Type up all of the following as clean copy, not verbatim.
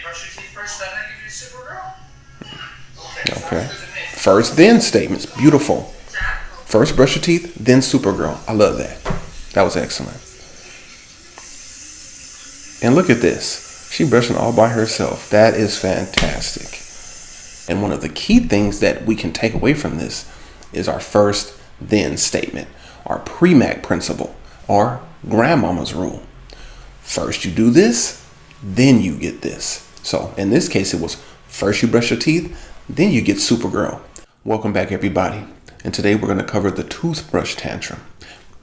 brush your teeth first, then I give you Supergirl? Okay. First, then statements. Beautiful. First, brush your teeth, then Supergirl. I love that. That was excellent. And look at this. She brushing all by herself. That is fantastic. And one of the key things that we can take away from this is our first, then statement. Our Premack Principle, or grandmama's rule. First you do this, then you get this. So in this case, it was first you brush your teeth, then you get Supergirl. Welcome back, everybody. And today we're going to cover the toothbrush tantrum.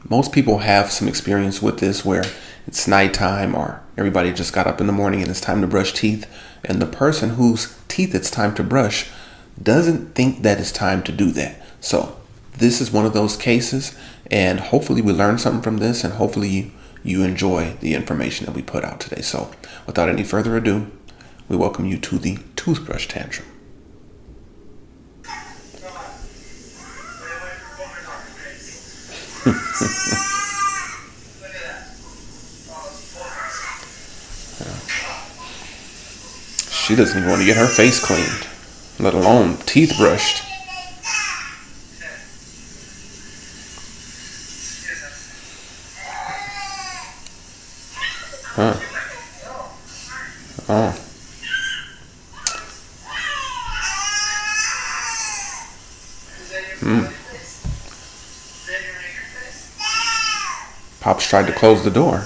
Most people have some experience with this where it's nighttime or everybody just got up in the morning and it's time to brush teeth. And the person whose teeth it's time to brush doesn't think that it's time to do that. So this is one of those cases, and hopefully we learn something from this, and hopefully you enjoy the information that we put out today. So without any further ado, we welcome you to the toothbrush tantrum. She doesn't even want to get her face cleaned, let alone teeth brushed. Huh. Oh. Pops tried to close the door.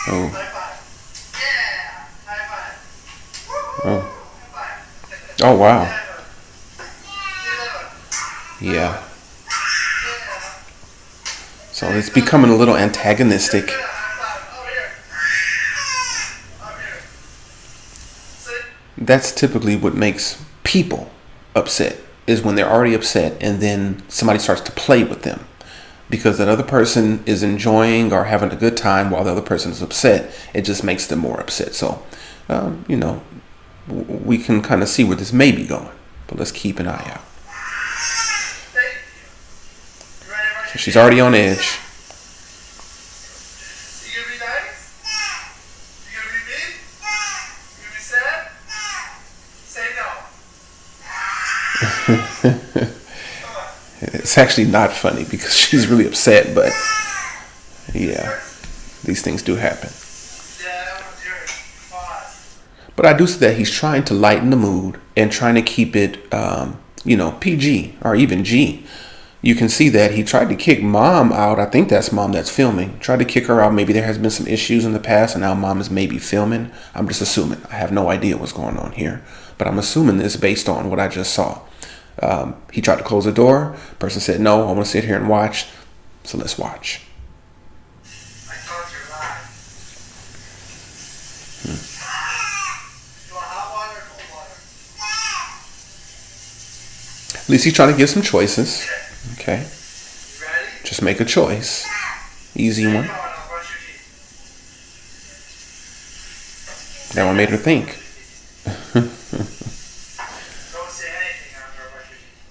Oh. Oh. Oh, wow. Yeah. So it's becoming a little antagonistic. That's typically what makes people upset, is when they're already upset and then somebody starts to play with them because that other person is enjoying or having a good time while the other person is upset. It just makes them more upset. So, we can kind of see where this may be going, but let's keep an eye out. So she's already on edge. You gonna be nice? You gonna be mean? You gonna be sad? Say no. It's actually not funny because she's really upset, but yeah, these things do happen. But I do see that he's trying to lighten the mood and trying to keep it, PG or even G. You can see that he tried to kick mom out. I think that's mom that's filming. Tried to kick her out. Maybe there has been some issues in the past and now mom is maybe filming. I'm just assuming. I have no idea what's going on here. But I'm assuming this based on what I just saw. He tried to close the door. Person said, no, I want to sit here and watch. So let's watch. I told you live. You want hot water or cold water? At least he's trying to give some choices. Okay. You ready? Just make a choice. Easy one. That one made her think. Don't say anything after I brush your teeth.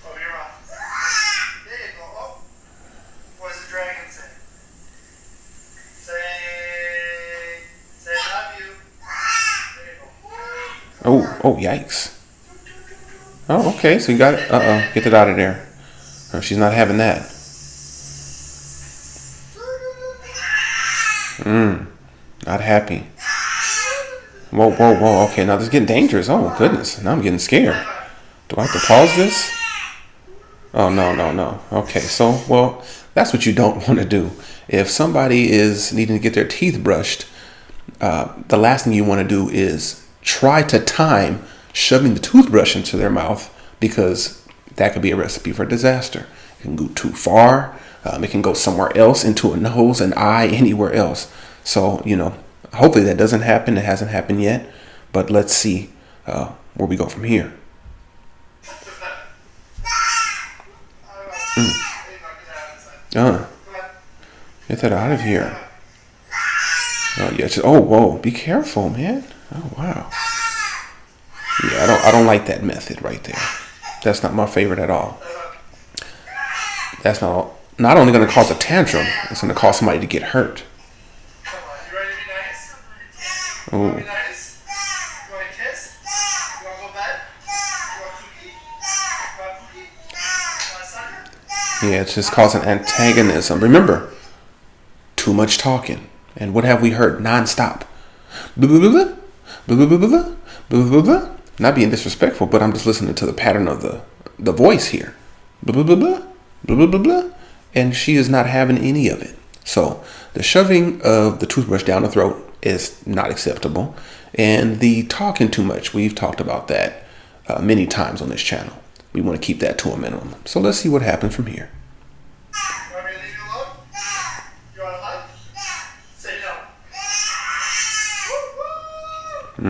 Oh, you're off. There you go. Oh. What does the dragon say? Say love you. There you go. Oh, yikes. Oh, okay. So you got it. Get it out of there. Oh, she's not having that. Not happy. Whoa. Okay, now this is getting dangerous. Oh, goodness. Now I'm getting scared. Do I have to pause this? Oh, no. Okay, so, well, that's what you don't want to do. If somebody is needing to get their teeth brushed, the last thing you want to do is try to time shoving the toothbrush into their mouth, because that could be a recipe for disaster. It can go too far. It can go somewhere else, into a nose, an eye, anywhere else. So, hopefully that doesn't happen. It hasn't happened yet. But let's see where we go from here. Get that out of here. Oh, yeah. Whoa. Be careful, man. Oh, wow. Yeah, I don't like that method right there. That's not my favorite at all. That's not only going to cause a tantrum, it's going to cause somebody to get hurt. You want to be Ooh. nice? You want a kiss? You want to go to bed? You want cookie? You want cookie? You want a sucker? Yeah, it's just causing antagonism. Remember, too much talking. And what have we heard nonstop? Blah, blah, blah, blah. Blah, blah, blah, blah. Blah, blah, blah. Not being disrespectful, but I'm just listening to the pattern of the voice here. Blah, blah, blah, blah. Blah, blah, blah, blah. And she is not having any of it. So the shoving of the toothbrush down the throat is not acceptable. And the talking too much, we've talked about that many times on this channel. We want to keep that to a minimum. So let's see what happens from here. You want me to leave you alone? You want a hug? Say no. Woo,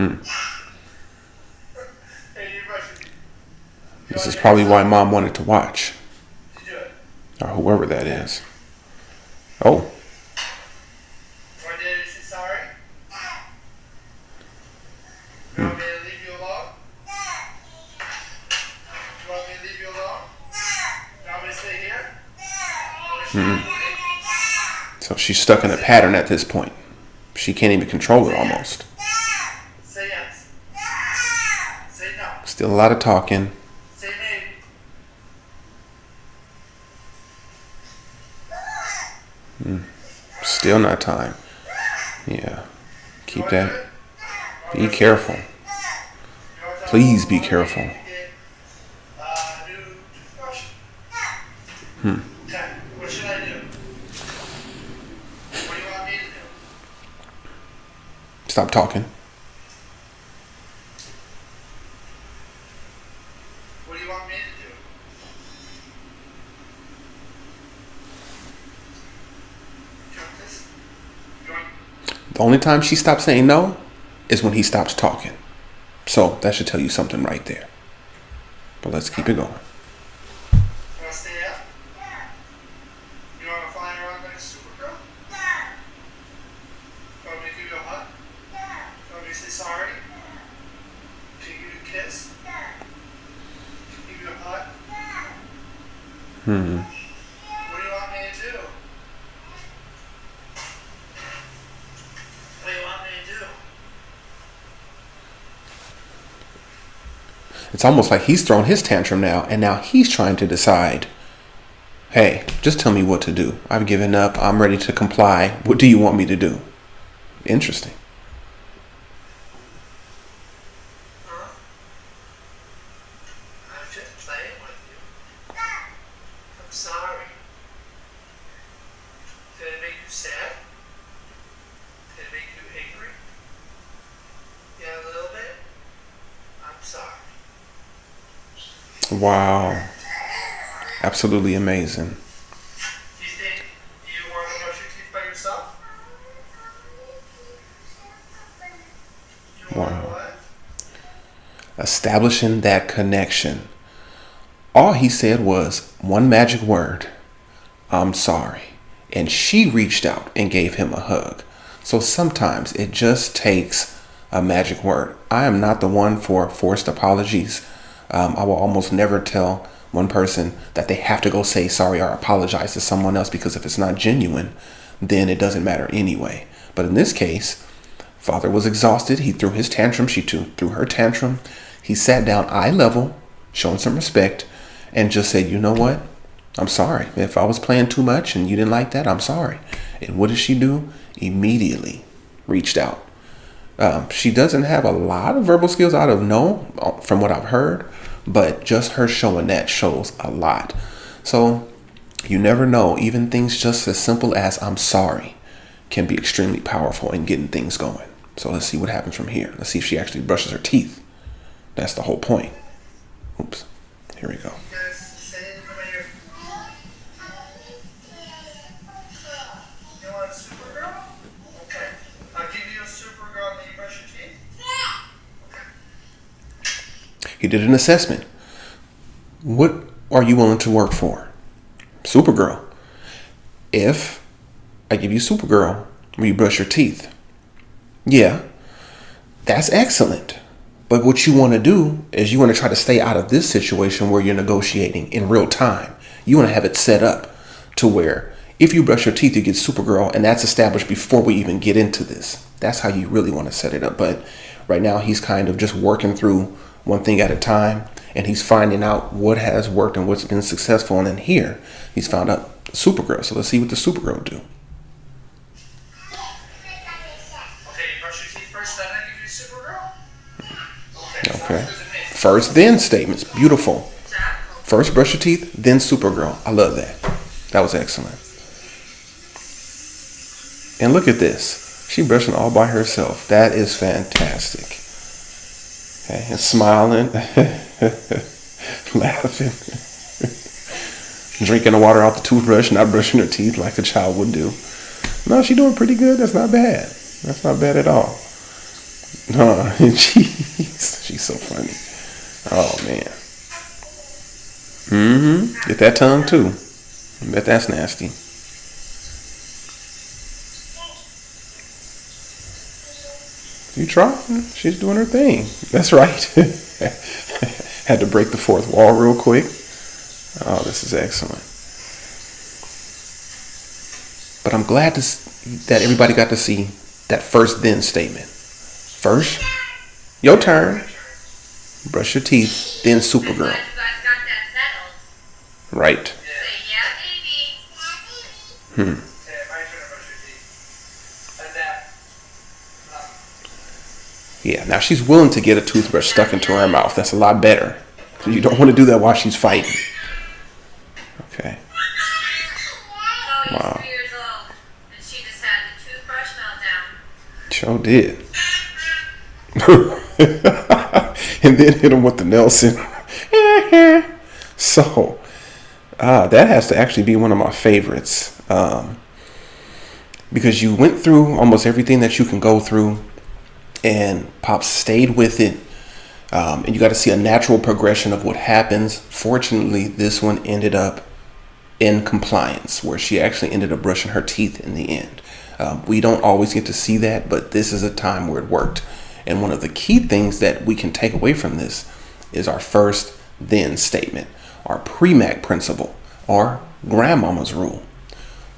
woo. Hey, you brush your teeth. This is probably why Mom wanted to watch, You do it. or whoever that is. Oh, Want Daddy to say sorry? You want me to leave you alone? You want me to leave you alone? You want me to stay here? You want me to stay so she's stuck in a pattern at this point. She can't even control it almost. Say yes. Say no. Still a lot of talking. Say maybe. Still not time. Yeah. Keep that. Be careful. Please be careful. New toothbrush. Okay. What should I do? What do you want me to do? Stop talking. What do you want me to do? You want this? You want... The only time she stops saying no is when he stops talking. So that should tell you something right there. But let's keep it going. You want to stay up? You want to fly around like Supergirl? You want me to give you a hug? You want me to say sorry? To give you a kiss? Give you a hug? What do you want me to do? What do you want me to do? It's almost like he's thrown his tantrum now, and now he's trying to decide, hey, just tell me what to do. I've given up. I'm ready to comply. What do you want me to do? Interesting. Huh? I'm just playing with you. I'm sorry. Did it make you sad? Did it make you angry? Yeah, a little bit? I'm sorry. Wow. Absolutely amazing. Do you think you want to brush your teeth by yourself? You want Wow. what? Establishing that connection. All he said was one magic word. I'm sorry. And she reached out and gave him a hug. So sometimes it just takes a magic word. I am not the one for forced apologies. I will almost never tell one person that they have to go say sorry or apologize to someone else, because if it's not genuine, then it doesn't matter anyway. But in this case, father was exhausted. He threw his tantrum. She threw her tantrum. He sat down eye level, showing some respect, and just said, you know what? I'm sorry. If I was playing too much and you didn't like that, I'm sorry. And what did she do? Immediately reached out. She doesn't have a lot of verbal skills out of no, from what I've heard, but just her showing that shows a lot. So you never know. Even things just as simple as I'm sorry can be extremely powerful in getting things going. So let's see what happens from here. Let's see if she actually brushes her teeth. That's the whole point. Oops. Here we go. You guys say it over here. You want a Supergirl? Okay. I'll give you a Supergirl when you brush your teeth. He did an assessment. What are you willing to work for? Supergirl. If I give you Supergirl, will you brush your teeth? Yeah, that's excellent. But what you want to do is you want to try to stay out of this situation where you're negotiating in real time. You want to have it set up to where if you brush your teeth, you get Supergirl, and that's established before we even get into this. That's how you really want to set it up. But right now he's kind of just working through one thing at a time, and he's finding out what has worked and what's been successful. And then here he's found out Supergirl. So let's see what the Supergirl do. Okay, you brush your teeth first, then I give you Supergirl? Okay. First, then statements. Beautiful. First, brush your teeth, then Supergirl. I love that. That was excellent. And look at this. She brushing all by herself. That is fantastic. Okay, and smiling, laughing, drinking the water out the toothbrush, not brushing her teeth like a child would do. No, she's doing pretty good. That's not bad. That's not bad at all. Jeez, she's so funny. Oh man. Get that tongue too. I bet that's nasty. You try. She's doing her thing. That's right. Had to break the fourth wall real quick. Oh, this is excellent. But I'm glad that everybody got to see that first then statement. First, your turn. Brush your teeth, then Supergirl. Right. Yeah, now she's willing to get a toothbrush stuck into her mouth. That's a lot better. You don't want to do that while she's fighting. Okay. Wow. 3 years old, and she just had the toothbrush meltdown. Sure did. And then hit him with the Nelson. So, that has to actually be one of my favorites. Because you went through almost everything that you can go through, and Pop stayed with it. And you got to see a natural progression of what happens. Fortunately, this one ended up in compliance, where she actually ended up brushing her teeth in the end. We don't always get to see that, but this is a time where it worked. And one of the key things that we can take away from this is our first then statement, our Premack Principle, or grandmama's rule.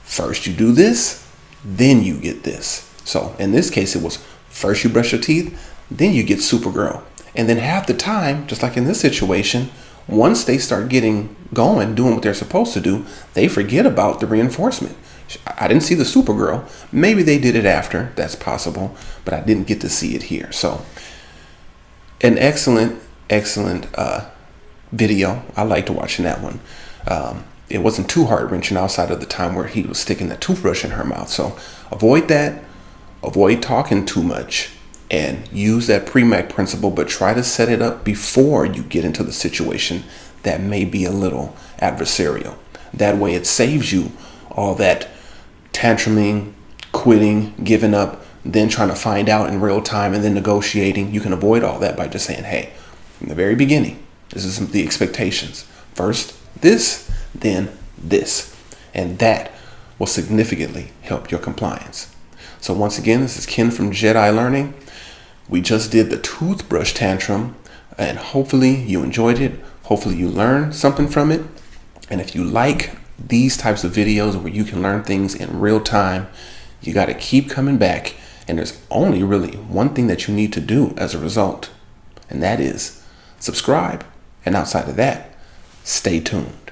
First you do this, then you get this. So in this case, it was first you brush your teeth, then you get Supergirl. And then half the time, just like in this situation, once they start getting going, doing what they're supposed to do, they forget about the reinforcement. I didn't see the Supergirl. Maybe they did it after. That's possible. But I didn't get to see it here. So an excellent video. I liked watching that one. It wasn't too heart-wrenching outside of the time where he was sticking the toothbrush in her mouth. So avoid that. Avoid talking too much. And use that Premack Principle. But try to set it up before you get into the situation that may be a little adversarial. That way it saves you all that tantruming, quitting, giving up, then trying to find out in real time and then negotiating. You can avoid all that by just saying, hey, from the very beginning, this is the expectations. First this, then this. And that will significantly help your compliance. So once again, this is Ken from Djed Learning. We just did the toothbrush tantrum, and hopefully you enjoyed it. Hopefully you learned something from it. And if you like these types of videos where you can learn things in real time, you got to keep coming back. And there's only really one thing that you need to do as a result, and that is subscribe. And outside of that, stay tuned.